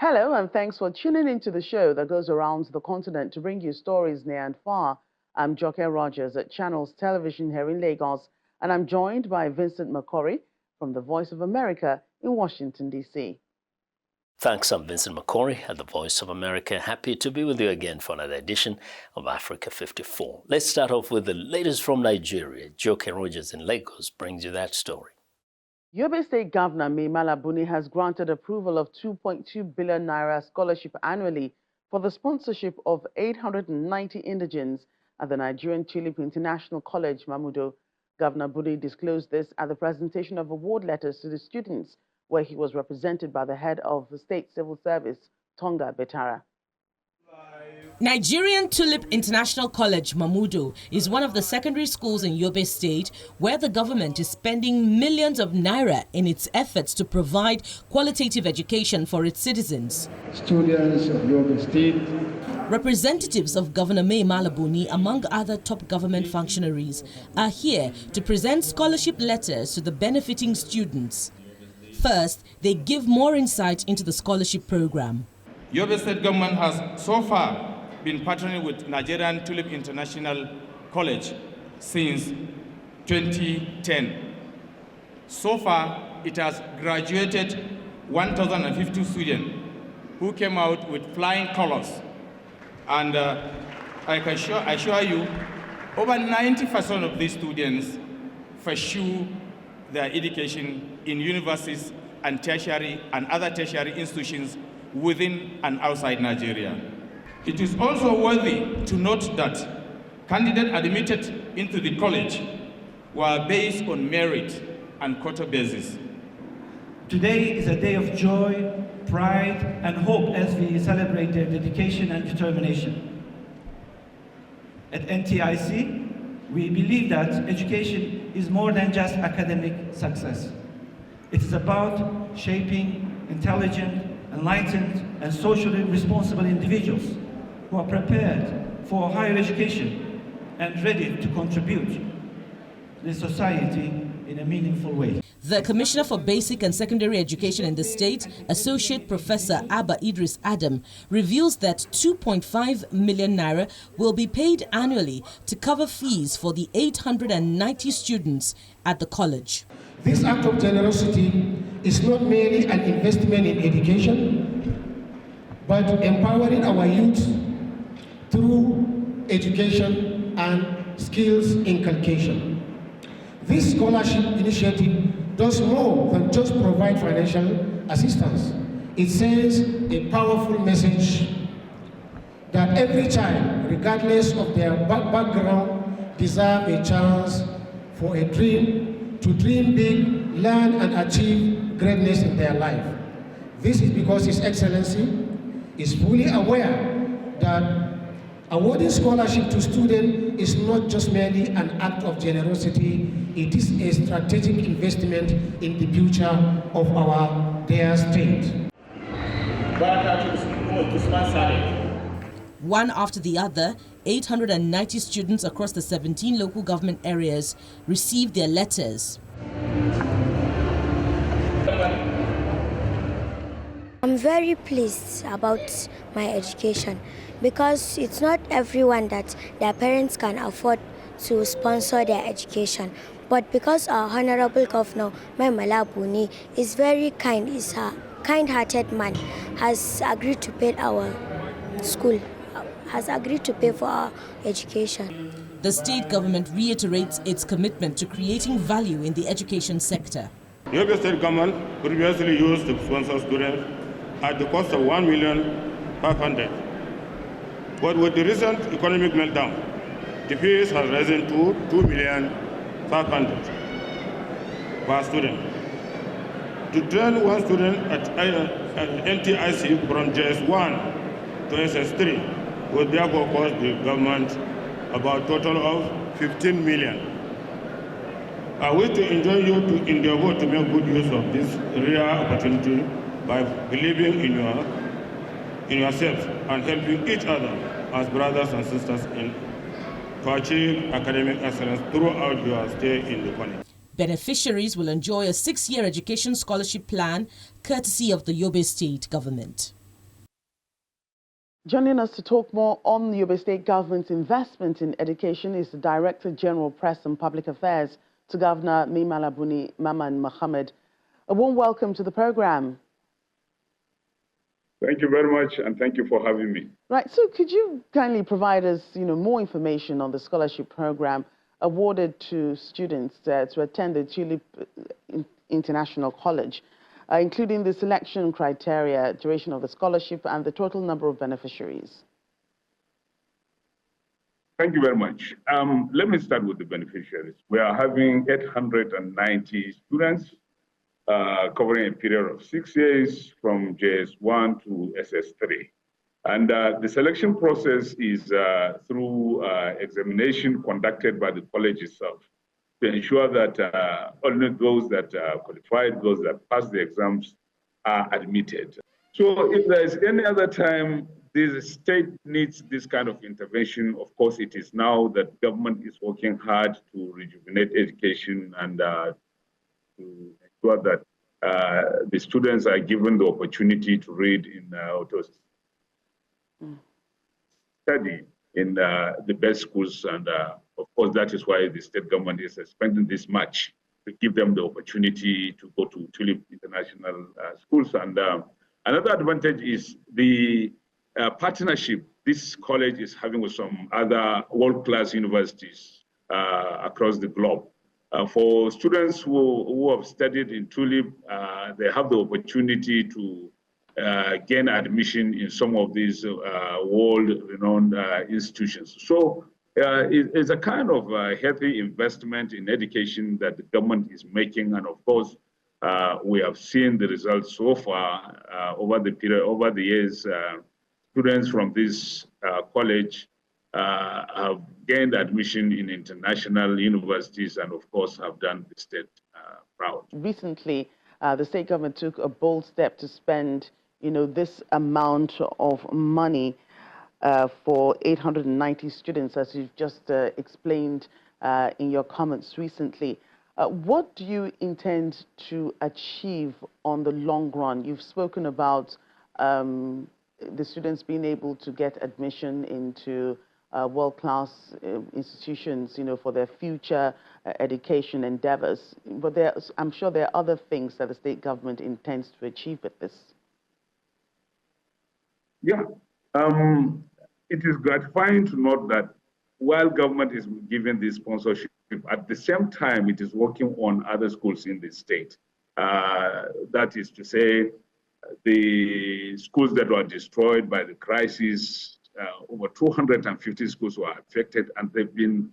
Hello, and thanks for tuning into the show that goes around the continent to bring you stories near and far. I'm Joke Rogers at Channels Television here in Lagos, and I'm joined by Vincent McCory from the Voice of America in Washington, D.C. Thanks, I'm Vincent McCory at the Voice of America. Happy to be with you again for another edition of Africa 54. Let's start off with the latest from Nigeria. Joke Rogers in Lagos brings you that story. Yobe State Governor Mai Mala Buni has granted approval of 2.2 billion naira scholarship annually for the sponsorship of 890 indigents at the Nigerian Tulip International College, Mamudo. Governor Buni disclosed this at the presentation of award letters to the students, where he was represented by the head of the State Civil Service, Tonga Betara. Nigerian Tulip International College, Mamudo, is one of the secondary schools in Yobe State where the government is spending millions of naira in its efforts to provide qualitative education for its citizens. Students of Yobe State. Representatives of Governor Mai Mala Buni, among other top government functionaries, are here to present scholarship letters to the benefiting students. First, they give more insight into the scholarship program. Yobe State government has so far been partnering with Nigerian Tulip International College since 2010. So far, it has graduated 1,050 students who came out with flying colors. And I can assure you, over 90% of these students pursue their education in universities and tertiary and other tertiary institutions within and outside Nigeria. It is also worthy to note that candidates admitted into the college were based on merit and quota basis. Today is a day of joy, pride, and hope as we celebrate their dedication and determination. At NTIC, we believe that education is more than just academic success. It is about shaping intelligent, enlightened, and socially responsible individuals who are prepared for higher education and ready to contribute to the society in a meaningful way. The Commissioner for Basic and Secondary Education in the state, Associate Professor Abba Idris Adam, reveals that 2.5 million naira will be paid annually to cover fees for the 890 students at the college. This act of generosity is not merely an investment in education, but empowering our youth through education and skills inculcation. This scholarship initiative does more than just provide financial assistance. It sends a powerful message that every child, regardless of their background, deserves a chance for a dream, to dream big, learn and achieve greatness in their life. This is because His Excellency is fully aware that awarding scholarship to students is not just merely an act of generosity, it is a strategic investment in the future of our dear state. One after the other, 890 students across the 17 local government areas received their letters. I'm very pleased about my education because it's not everyone that their parents can afford to sponsor their education. But because our Honorable Governor, Mai Mala Buni, is very kind, is a kind-hearted man, has agreed to pay our school, has agreed to pay for our education. The state government reiterates its commitment to creating value in the education sector. The Yobe State government previously used to sponsor students at the cost of 1,500,000. But with the recent economic meltdown, the fees has risen to 2,500,000 per student. To train one student at NTIC from JS1 to SS3 would therefore cost the government about a total of 15 million. I wish to enjoin you to endeavor to make good use of this rare opportunity by believing in yourselves and helping each other as brothers and sisters to achieve academic excellence throughout your stay in the college. Beneficiaries will enjoy a 6-year education scholarship plan courtesy of the Yobe State government. Joining us to talk more on the Yobe State government's investment in education is the Director General Press and Public Affairs to Governor Malabuni Maman Mohammed. A warm welcome to the program. Thank you very much, and thank you for having me. Right, so could you kindly provide us, more information on the scholarship program awarded to students to attend the Tulip International College, including the selection criteria, duration of the scholarship, and the total number of beneficiaries? Thank you very much. Let me start with the beneficiaries. We are having 890 students covering a period of 6 years from JS1 to SS3. And the selection process is through examination conducted by the college itself to ensure that only those that are qualified, those that pass the exams, are admitted. So if there is any other time the state needs this kind of intervention, of course, it is now that government is working hard to rejuvenate education and to ensure that the students are given the opportunity to read in study in the best schools. And of course, that is why the state government is spending this much to give them the opportunity to go to Tulip International schools. And another advantage is the partnership this college is having with some other world-class universities across the globe. For students who have studied in Tulip, they have the opportunity to gain admission in some of these world-renowned institutions. So it's a kind of healthy investment in education that the government is making. And of course, we have seen the results so far over the years. Students from this college have gained admission in international universities and, of course, have done the state proud. Recently, the state government took a bold step to spend, this amount of money for 890 students, as you've just explained in your comments recently. What do you intend to achieve on the long run? You've spoken about the students being able to get admission into world-class institutions, for their future education endeavors. But I'm sure there are other things that the state government intends to achieve with this. Yeah, it is gratifying to note that while government is giving this sponsorship, at the same time, it is working on other schools in the state. That is to say, the schools that were destroyed by the crisis, over 250 schools were affected and they've been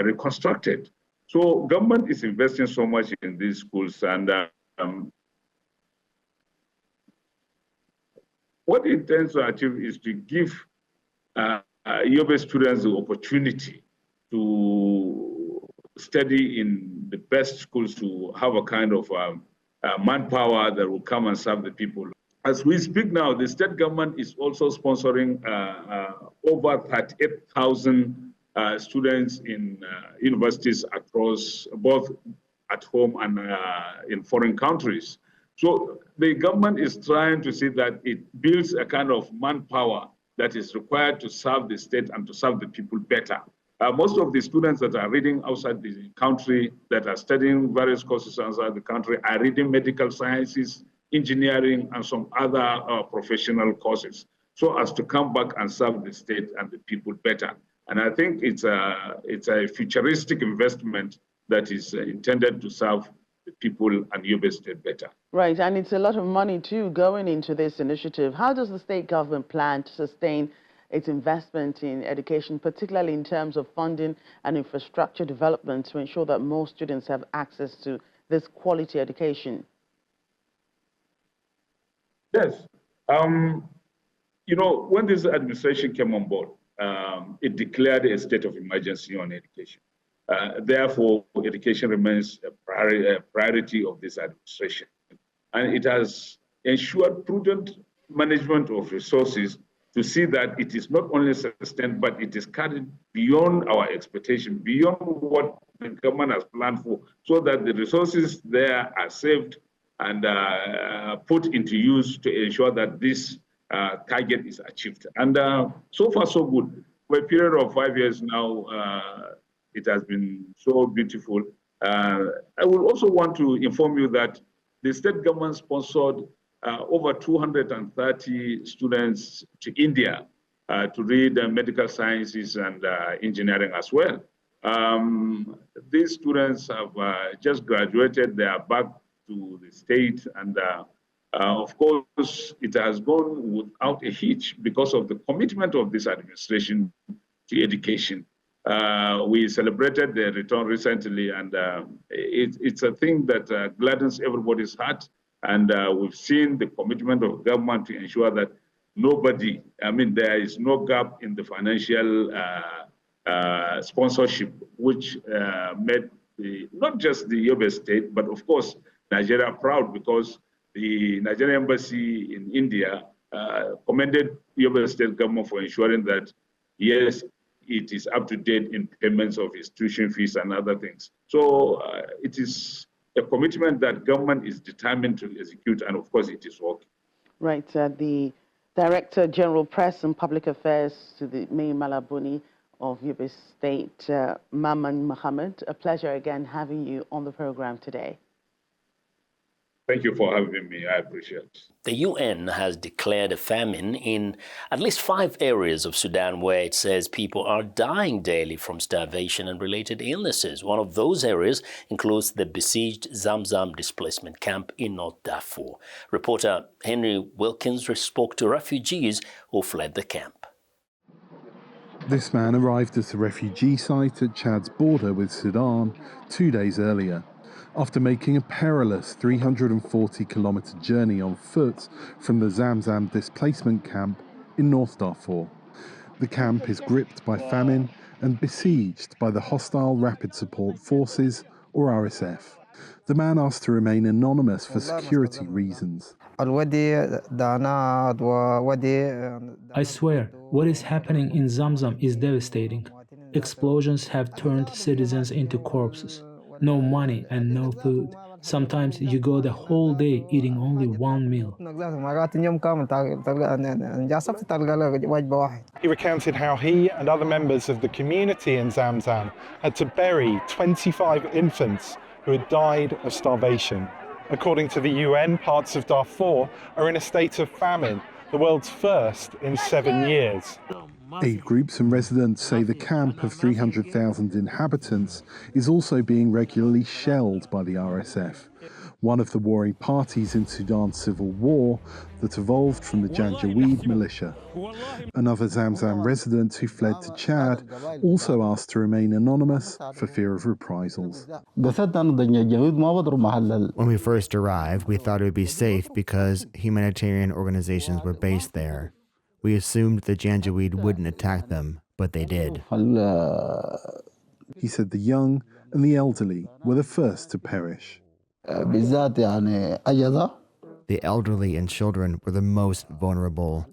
reconstructed. So government is investing so much in these schools, and what it intends to achieve is to give Yobe students the opportunity to study in the best schools, to have a kind of manpower that will come and serve the people. As we speak now, the state government is also sponsoring over 38,000 students in universities across both at home and in foreign countries. So the government is trying to see that it builds a kind of manpower that is required to serve the state and to serve the people better. Most of the students that are reading outside the country, that are studying various courses outside the country, are reading medical sciences, engineering, and some other professional courses, so as to come back and serve the state and the people better. And I think it's a futuristic investment that is intended to serve the people and Yobe State better. Right, and it's a lot of money too going into this initiative. How does the state government plan to sustain its investment in education, particularly in terms of funding and infrastructure development, to ensure that more students have access to this quality education? Yes. When this administration came on board, it declared a state of emergency on education. Therefore, education remains a priority of this administration. And it has ensured prudent management of resources to see that it is not only sustained, but it is carried beyond our expectation, beyond what the government has planned for, so that the resources there are saved and put into use to ensure that this target is achieved. And so far, so good. For a period of 5 years now, it has been so beautiful. I will also want to inform you that the state government sponsored over 230 students to India to read medical sciences and engineering as well. These students have just graduated. They are back to the state, and of course, it has gone without a hitch because of the commitment of this administration to education. We celebrated their return recently, and it's a thing that gladdens everybody's heart. And we've seen the commitment of government to ensure that nobody, there is no gap in the financial sponsorship, which made not just the Yobe state, but of course, Nigeria proud, because the Nigerian embassy in India commended Yobe state government for ensuring that, yes, it is up to date in payments of its tuition fees and other things. So it is a commitment that government is determined to execute, and of course it is working. Right. The Director General Press and Public Affairs to the May Malabuni of Yobe State, Maman Mohammed. A pleasure again having you on the program today. Thank you for having me. I appreciate it. The UN has declared a famine in at least 5 areas of Sudan where it says people are dying daily from starvation and related illnesses. One of those areas includes the besieged Zamzam displacement camp in North Dafur. Reporter Henry Wilkins spoke to refugees who fled the camp. This man arrived at a refugee site at Chad's border with Sudan 2 days earlier, after making a perilous 340-kilometre journey on foot from the Zamzam displacement camp in North Darfur. The camp is gripped by famine and besieged by the hostile Rapid Support Forces, or RSF. The man asked to remain anonymous for security reasons. I swear, what is happening in Zamzam is devastating. Explosions have turned citizens into corpses. No money and no food. Sometimes you go the whole day eating only one meal. He recounted how he and other members of the community in Zamzam had to bury 25 infants who had died of starvation. According to the UN, parts of Darfur are in a state of famine, the world's first in 7 years. Aid groups and residents say the camp of 300,000 inhabitants is also being regularly shelled by the RSF, one of the warring parties in Sudan's civil war that evolved from the Janjaweed militia. Another Zamzam resident who fled to Chad also asked to remain anonymous for fear of reprisals. When we first arrived, we thought it would be safe because humanitarian organizations were based there. We assumed the Janjaweed wouldn't attack them, but they did. He said the young and the elderly were the first to perish. The elderly and children were the most vulnerable.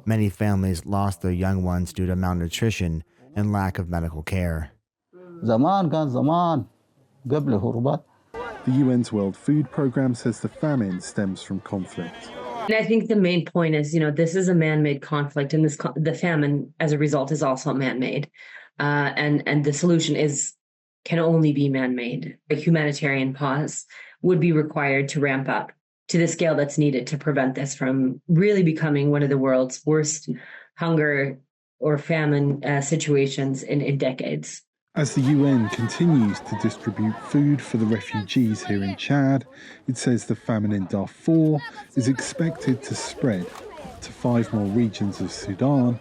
Many families lost their young ones due to malnutrition and lack of medical care. The UN's World Food Programme says the famine stems from conflict. And I think the main point is, this is a man-made conflict, and the famine, as a result, is also man-made. And the solution can only be man-made. A humanitarian pause would be required to ramp up to the scale that's needed to prevent this from really becoming one of the world's worst hunger or famine situations in decades. As the UN continues to distribute food for the refugees here in Chad, it says the famine in Darfur is expected to spread to 5 more regions of Sudan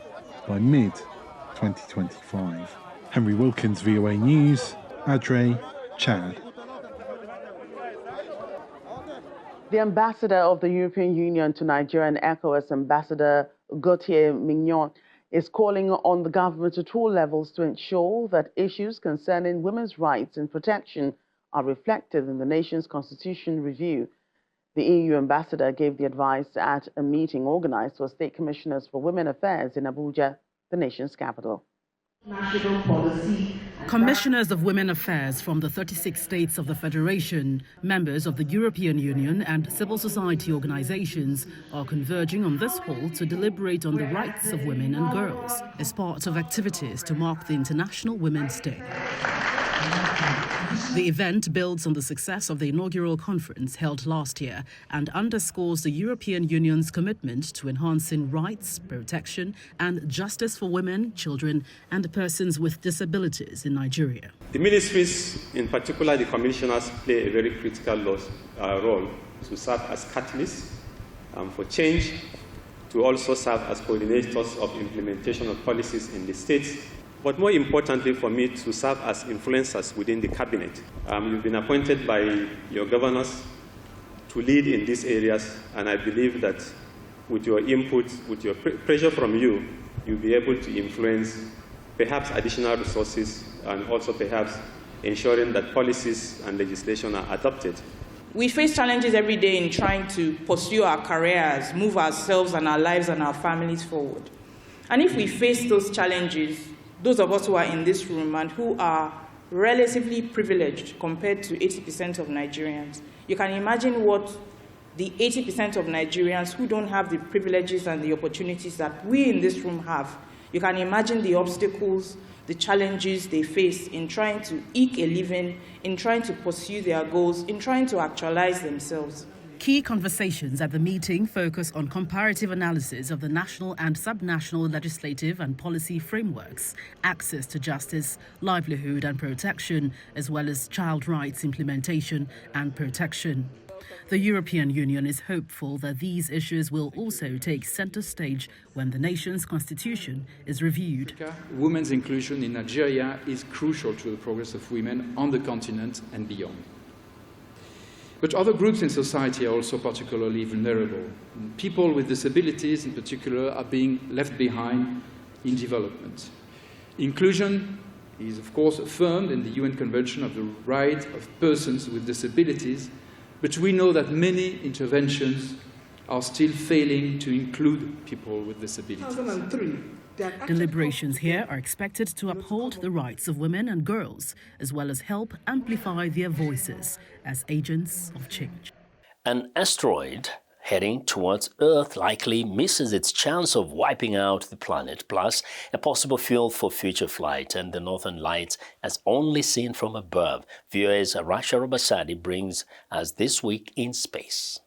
by mid-2025. Henry Wilkins, VOA News, Adre, Chad. The ambassador of the European Union to Nigeria and ECOWAS, Ambassador Gautier Mignon, is calling on the government at all levels to ensure that issues concerning women's rights and protection are reflected in the nation's constitution review. The EU ambassador gave the advice at a meeting organized for state commissioners for women affairs in Abuja, the nation's capital. Commissioners of Women Affairs from the 36 states of the Federation, members of the European Union and civil society organizations are converging on this hall to deliberate on the rights of women and girls as part of activities to mark the International Women's Day. The event builds on the success of the inaugural conference held last year and underscores the European Union's commitment to enhancing rights, protection, and justice for women, children, and persons with disabilities in Nigeria. The ministries, in particular the commissioners, play a very critical role to serve as catalysts for change, to also serve as coordinators of implementation of policies in the states, but more importantly for me, to serve as influencers within the cabinet. You've been appointed by your governors to lead in these areas, and I believe that with your input, with your pressure from you, you'll be able to influence perhaps additional resources and also perhaps ensuring that policies and legislation are adopted. We face challenges every day in trying to pursue our careers, move ourselves and our lives and our families forward. And if we face those challenges, those of us who are in this room and who are relatively privileged compared to 80% of Nigerians, you can imagine what the 80% of Nigerians who don't have the privileges and the opportunities that we in this room have, you can imagine the obstacles, the challenges they face in trying to eke a living, in trying to pursue their goals, in trying to actualize themselves. Key conversations at the meeting focus on comparative analysis of the national and subnational legislative and policy frameworks, access to justice, livelihood and protection, as well as child rights implementation and protection. The European Union is hopeful that these issues will also take center stage when the nation's constitution is reviewed. Women's inclusion in Nigeria is crucial to the progress of women on the continent and beyond. But other groups in society are also particularly vulnerable. People with disabilities in particular are being left behind in development. Inclusion is of course affirmed in the UN Convention of the Right of Persons with Disabilities, but we know that many interventions are still failing to include people with disabilities. 2003. Deliberations here are expected to uphold the rights of women and girls, as well as help amplify their voices as agents of change. An asteroid heading towards Earth likely misses its chance of wiping out the planet, plus a possible fuel for future flight and the northern lights as only seen from above. VOA's Rasha Robasadi brings us This Week in Space.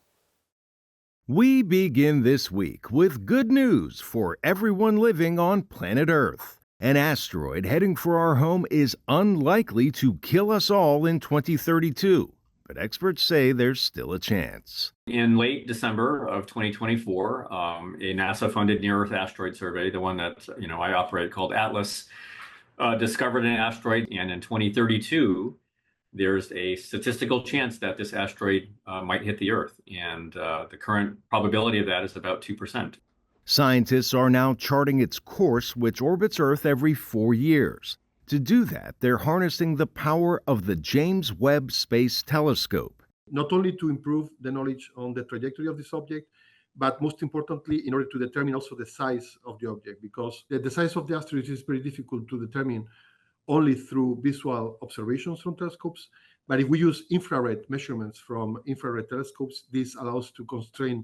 We begin this week with good news for everyone living on planet Earth. An asteroid heading for our home is unlikely to kill us all in 2032, but experts say there's still a chance. In late December of 2024, a NASA-funded near-Earth asteroid survey, the one that I operate called ATLAS, discovered an asteroid, and in 2032, there's a statistical chance that this asteroid might hit the Earth, and the current probability of that is about 2%. Scientists are now charting its course, which orbits Earth every 4 years. To do that, they're harnessing the power of the James Webb Space Telescope. Not only to improve the knowledge on the trajectory of this object, but most importantly, in order to determine also the size of the object, because the size of the asteroid is very difficult to determine only through visual observations from telescopes. But if we use infrared measurements from infrared telescopes, this allows to constrain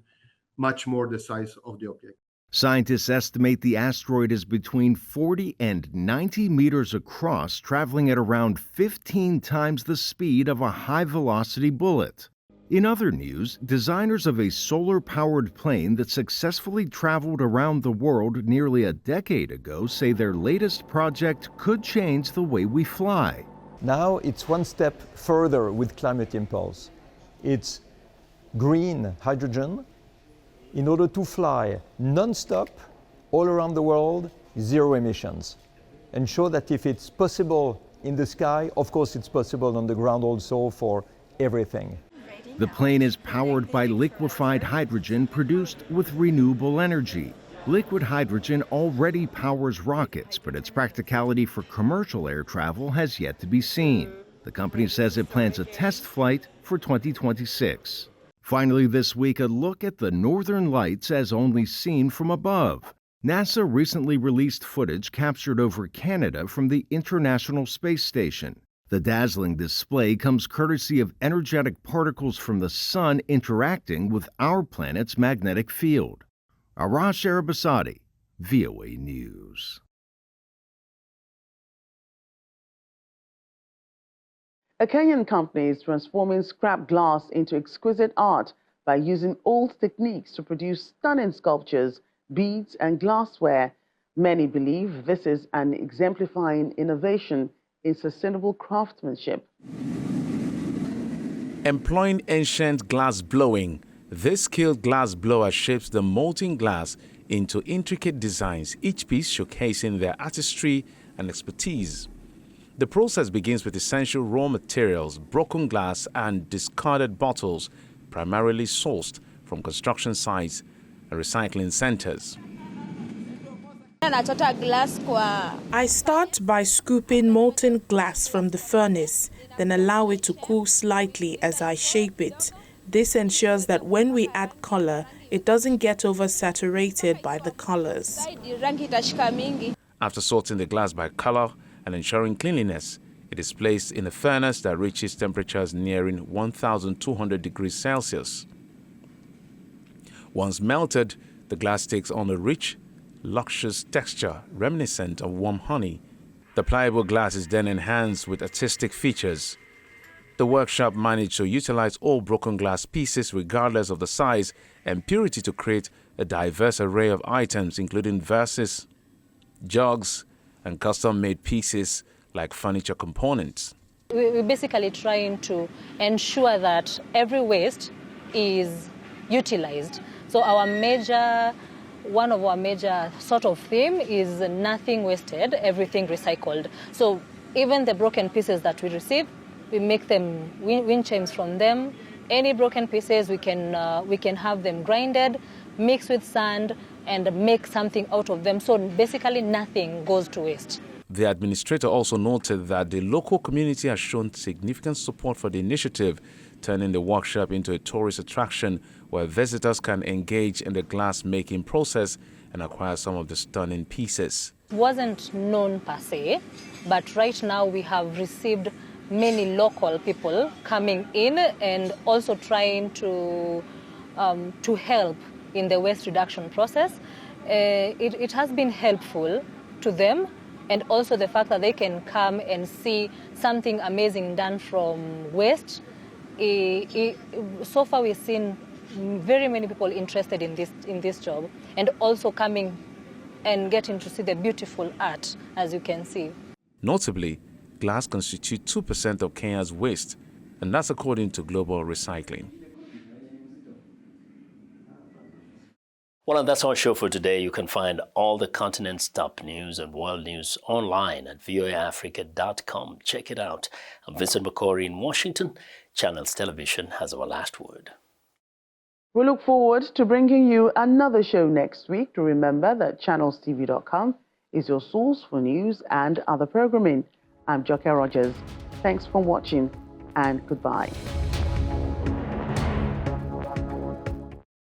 much more the size of the object. Scientists estimate the asteroid is between 40 and 90 meters across, traveling at around 15 times the speed of a high-velocity bullet. In other news, designers of a solar-powered plane that successfully traveled around the world nearly a decade ago say their latest project could change the way we fly. Now it's one step further with Climate Impulse. It's green hydrogen in order to fly non-stop all around the world, zero emissions. And show that if it's possible in the sky, of course it's possible on the ground also for everything. The plane is powered by liquefied hydrogen produced with renewable energy. Liquid hydrogen already powers rockets, but its practicality for commercial air travel has yet to be seen. The company says it plans a test flight for 2026. Finally this week, a look at the northern lights as only seen from above. NASA recently released footage captured over Canada from the International Space Station. The dazzling display comes courtesy of energetic particles from the sun interacting with our planet's magnetic field. Arash Arabasadi, VOA News. A Kenyan company is transforming scrap glass into exquisite art by using old techniques to produce stunning sculptures, beads, and glassware. Many believe this is an exemplifying innovation in sustainable craftsmanship. Employing ancient glass blowing, this skilled glass blower shapes the molten glass into intricate designs, each piece showcasing their artistry and expertise. The process begins with essential raw materials, broken glass and discarded bottles, primarily sourced from construction sites and recycling centers. I start by scooping molten glass from the furnace, then allow it to cool slightly as I shape it. This ensures that when we add color, it doesn't get oversaturated by the colors. After sorting the glass by color and ensuring cleanliness, it is placed in a furnace that reaches temperatures nearing 1,200 degrees Celsius. Once melted, the glass takes on a rich, luscious texture reminiscent of warm honey. The pliable glass is then enhanced with artistic features. The workshop managed to utilize all broken glass pieces regardless of the size and purity to create a diverse array of items including vases, jugs, and custom-made pieces like furniture components. We're basically trying to ensure that every waste is utilized. So one of our major sort of theme is nothing wasted, everything recycled. So even the broken pieces that we receive, we make them wind chimes from them. Any broken pieces, we can have them grinded, mixed with sand, and make something out of them. So basically nothing goes to waste. The administrator also noted that the local community has shown significant support for the initiative, turning the workshop into a tourist attraction where visitors can engage in the glass-making process and acquire some of the stunning pieces. It wasn't known per se, but right now we have received many local people coming in and also trying to help in the waste reduction process. It has been helpful to them, and also the fact that they can come and see something amazing done from waste. So far we've seen very many people interested in this job, and also coming and getting to see the beautiful art, as you can see. Notably, glass constitutes 2% of Kenya's waste, and that's according to Global Recycling. Well, and that's our show for today. You can find all the continent's top news and world news online at voaafrica.com. Check it out. I'm Vincent McCory in Washington. Channels Television has our last word. We look forward to bringing you another show next week. To remember that channelstv.com is your source for news and other programming. I'm Joke Rogers. Thanks for watching and goodbye.